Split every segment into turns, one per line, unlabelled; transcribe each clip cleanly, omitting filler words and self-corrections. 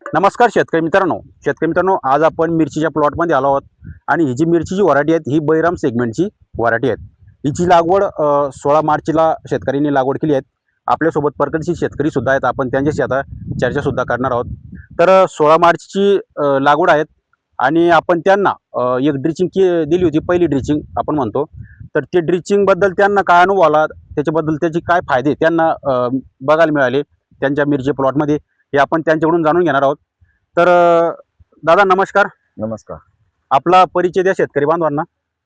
नमस्कार शेतकरी मित्रांनो, आज आपण मिरचीच्या प्लॉटमध्ये आलो आहोत आणि ही जी मिरचीची व्हरायटी आहे ही बळीराम सेगमेंटची व्हरायटी आहे. हिची लागवड 16 मार्चला शेतकऱ्यांनी लागवड केली आहे. आपल्यासोबत परकडचे शेतकरी सुद्धा आहेत, आपण त्यांच्याशी आता चर्चा सुद्धा करणार आहोत. तर 16 मार्चची लागवड आहेत आणि आपण त्यांना एक ड्रिचिंग दिली होती, पहिली ड्रिचिंग आपण म्हणतो. तर ते ड्रिचिंगबद्दल त्यांना काय अनुभव आला, त्याच्याबद्दल त्याचे काय फायदे त्यांना बघायला मिळाले त्यांच्या मिरची प्लॉटमध्ये, हे आपण त्यांच्याकडून जाणून घेणार आहोत. तर दादा नमस्कार.
नमस्कार.
आपला परिचय द्या शेतकरी बांधवांना.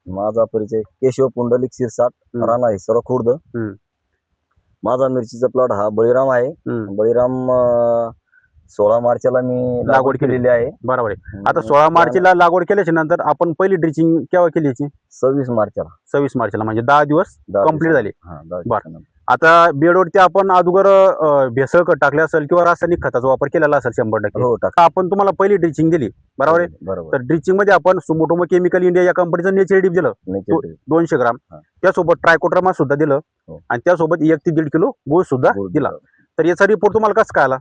माझा परिचय केशव पुंडलिक शिरसाट, राणा हिसर खुर्द. माझा मिरचीचा प्लॉट हा बळीराम आहे. बळीराम 16 मार्चला मी लागवड केलेली आहे.
बरोबर आहे. आता 16 मार्चला लागवड केल्याच्या नंतर आपण पहिली ड्रिचिंग केव्हा केली याची?
26 मार्चला.
26 मार्चला म्हणजे 10 दिवस कंप्लीट झाले.
बरं.
आता बेडवरती आपण अगोदर भेसळ खत टाकले असेल किंवा रासायनिक खताचा वापर केलेला असेल 100%.
हो,
आपण तुम्हाला पहिली ड्रिचिंग दिली, बरोबर आहे.
बरोबर.
तर ड्रिचिंग मध्ये आपण सुमोटोमो केमिकल इंडिया या कंपनीचं नेचर डीप दिलं 200 ग्राम. त्यासोबत ट्रायकोड्रामा सुद्धा दिलं आणि त्यासोबत 1 ते 1.5 किलो गुळ सुद्धा दिला. तर याचा रिपोर्ट तुम्हाला कसं काय आला?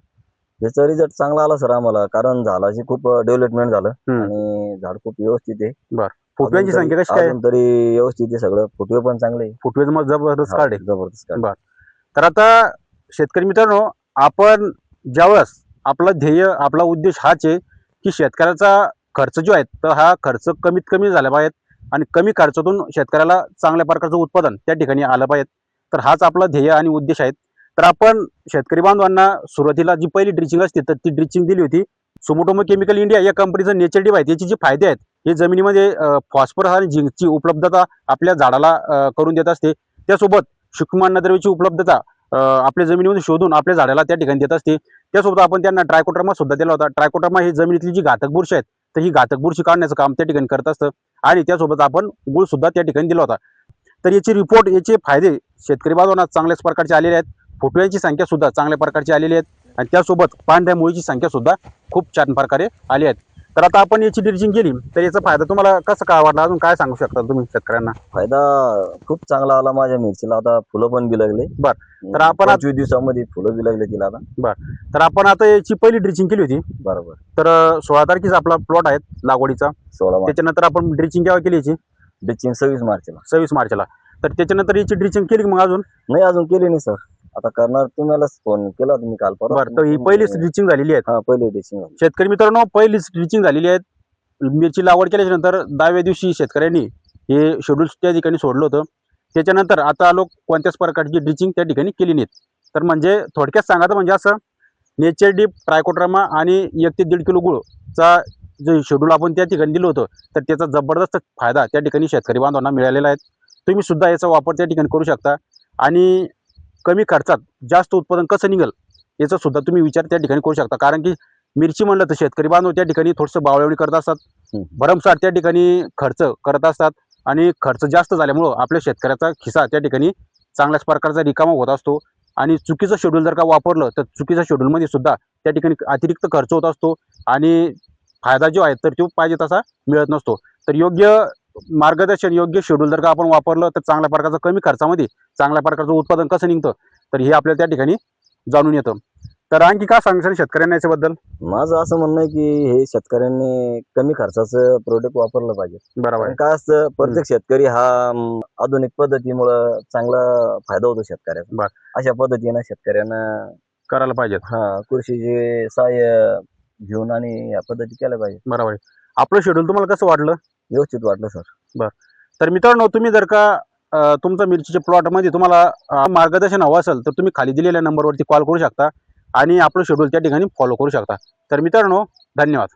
याचा रिझल्ट चांगला आला सर आम्हाला, कारण झाडाची खूप डेव्हलपमेंट झालं आणि झाड खूप व्यवस्थित आहे.
बरं. फुटव्यांची संख्या कशी काय?
अजून तरी व्यवस्थित आहे सगळं. फुटवे पण चांगले.
फुटवे मग जबरदस्त काढे.
जबरदस्त.
बरं. तर आता शेतकरी मित्रांनो, आपण ज्यावेळेस आपला ध्येय, आपला उद्देश हाच आहे की शेतकऱ्याचा खर्च जो आहे तर हा खर्च कमीत कमी झाला पाहिजे आणि कमी खर्चातून शेतकऱ्याला चांगल्या प्रकारचं उत्पादन त्या ठिकाणी आलं पाहिजे. तर हाच आपला ध्येय आणि उद्देश आहे. तर आपण शेतकरी बांधवांना सुरुवातीला जी पहिली ड्रिचिंग असते तर ती ड्रिचिंग दिली होती. सुमोटोमो केमिकल इंडिया या कंपनीचं नेचर डीप आहे. याचे जे फायदे आहेत, हे जमिनीमध्ये फॉस्फरस आणि झिंकची उपलब्धता आपल्या झाडाला करून देत असते. त्यासोबत सूक्ष्म अन्नद्रव्याची उपलब्धता आपल्या जमिनीमध्ये शोधून आपल्या झाडाला त्या ठिकाणी देत असते. त्यासोबत आपण त्यांना ट्रायकोड्रामा सुद्धा दिला होता. ट्रायकोड्रामा ही जमिनीतली जी घातक बुरशी आहेत तर ही घातक बुरशी काढण्याचं काम त्या ठिकाणी करत असतं आणि त्यासोबत आपण गुळ सुद्धा त्या ठिकाणी दिला होता. तर याचे रिपोर्ट, याचे फायदे शेतकरी बांधवांना चांगल्याच प्रकारचे आलेले आहेत. फुटव्यांची संख्या सुद्धा चांगल्या प्रकारची आलेली आहेत आणि त्यासोबत पांढऱ्या मुळीची संख्या सुद्धा खूप छान प्रकारे आली आहेत. तर आता आपण याची ड्रिचिंग केली तर याचा फायदा तुम्हाला कसं काय वाटला, अजून काय सांगू शकता तुम्ही शेतकऱ्यांना?
फायदा खूप चांगला आला माझ्या मिरचीला. आता फुलं पण बी लागले.
तर आपण
25 दिवसामध्ये फुलं बी लागले तिला आता.
तर आपण आता याची पहिली ड्रिचिंग केली होती.
बरोबर.
तर 16 तारखेचा आपला प्लॉट आहे लागवडीचा.
16 मार्च.
त्याच्यानंतर आपण ड्रिचिंग केव्हा केली याची?
ड्रिचिंग 26 मार्चला.
26 मार्चला. तर त्याच्यानंतर याची ड्रिचिंग केली मग अजून?
नाही, अजून केली नाही सर. आता करणार. तुम्हाला फोन केला तुम्ही काल परवा.
तर ही पहिलीच ड्रिचिंग झालेली आहे.
हा, पहिली ड्रिचिंग.
शेतकरी मित्रांनो, पहिलीच ड्रिचिंग झालेली आहे. मिरची लागवड केल्याच्या नंतर 10व्या दिवशी शेतकऱ्यांनी हे शेड्यूल त्या ठिकाणी सोडलं होतं. त्याच्यानंतर आता लोक कोणत्याच प्रकारची ड्रिचिंग त्या ठिकाणी केली नाहीत. तर म्हणजे थोडक्यात सांगायचं म्हणजे असं, नेचर डीप, ट्रायकोड्रामा आणि 1 ते 1.5 किलो गुळचा जे शेड्यूल आपण त्या ठिकाणी दिलं होतं तर त्याचा जबरदस्त फायदा त्या ठिकाणी शेतकरी बांधवांना मिळालेला आहे. तुम्ही सुद्धा याचा वापर त्या ठिकाणी करू शकता आणि कमी खर्चात जास्त उत्पादन कसं निघेल याचा सुद्धा तुम्ही विचार त्या ठिकाणी करू शकता. कारण की मिरची म्हणलं तर शेतकरी बांधव त्या ठिकाणी थोडंसं बावळवणी करत असतात, भरमसाठ त्या ठिकाणी खर्च करत असतात आणि खर्च जास्त झाल्यामुळं आपल्या शेतकऱ्याचा खिसा त्या ठिकाणी चांगल्याच प्रकारचा रिकामा होत असतो आणि चुकीचं शेड्यूल जर का वापरलं तर चुकीच्या शेड्यूलमध्ये सुद्धा त्या ठिकाणी अतिरिक्त खर्च होत असतो आणि फायदा जो आहे तर तो पाहिजे तसा मिळत नसतो. तर योग्य मार्गदर्शन, योग्य शेड्यूल जर का आपण वापरलं तर चांगल्या प्रकारचं कमी खर्चामध्ये चांगल्या प्रकारचं उत्पादन कसं निघतं तर हे आपल्याला त्या ठिकाणी जाणून येतं. तर आणखी काय सांगशाल शेतकऱ्यांना याच्याबद्दल?
माझं असं म्हणणं आहे की हे शेतकऱ्यांनी कमी खर्चाचं प्रोडक्ट वापरलं पाहिजे.
बरोबर.
काय असतं, प्रत्येक शेतकरी हा आधुनिक पद्धतीमुळे चांगला फायदा होतो शेतकऱ्याचा. अशा पद्धतीनं शेतकऱ्यांना
करायला पाहिजे.
कृषीचे सहाय्य घेऊन आणि या पद्धती केल्या पाहिजे.
बरोबर. आपलं शेड्यूल तुम्हाला कसं वाटलं?
व्यवस्थित वाटलं सर.
तर मित्रांनो, तुम्ही जर का तुमच्या मिरचीच्या प्लॉटमध्ये तुम्हाला मार्गदर्शन हवं असेल तर तुम्ही खाली दिलेल्या नंबरवरती कॉल करू शकता आणि आपलं शेड्यूल त्या ठिकाणी फॉलो करू शकता. तर मित्रांनो, धन्यवाद.